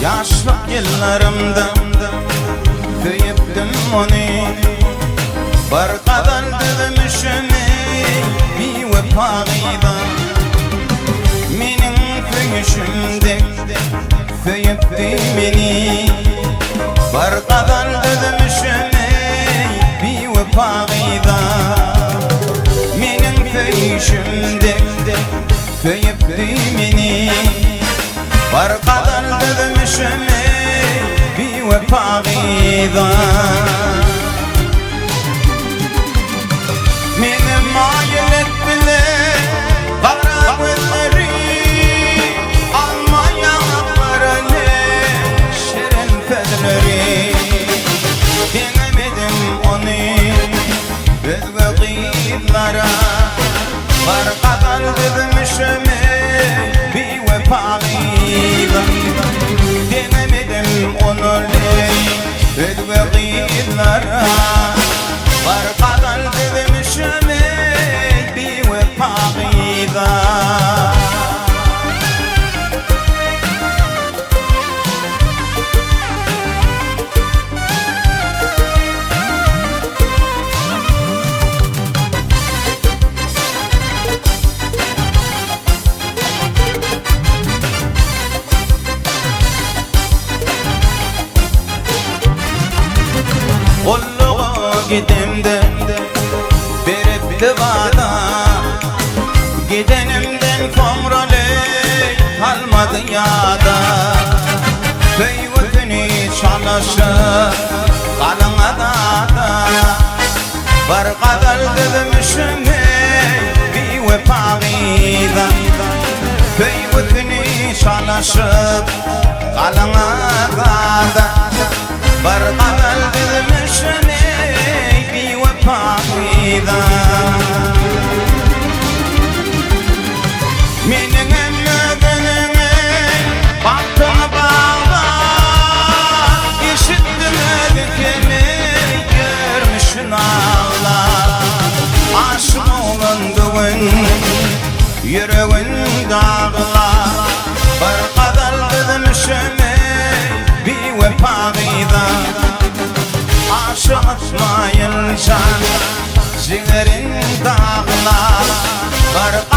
Yaşlık yıllarımda kıyıptım onu. Bir kadar dedim işimi bir vefağıydı. Menin köyüşümde kıyıptı beni. Bir kadar dedim işimi bir vefağıydı. Menin köyüşümde kıyıptı beni. Bir kadar dedim işimi bir vefağıydı. Benim ayilet bile kara günleri almaya varane şirin fedleri. Denemedim onu biz vakitlara. Bir kadar dedim işimi bir vefağıydı. Denemedim onu biz vakitlara. Bir kadar dedim işimi bir vefağıydı. Kulluğa gidimde beripti bana. Gidenimden komralı kalmadı yada. Köy çalışır kalına da. Bir kadar dedim işimi bir vefağıydı. Köy çalışır kalına da. Bir kadar dedim işimi bir vefağıydı. Menin emmedinimi baktığını bağla. İşittin ödükemi görmüşün ağla. Aşık olunduğun yüreğin dağla. Bir kadar dedim işimi bir vefağıydı. Aşık etmayınca zilerin dağla. Bir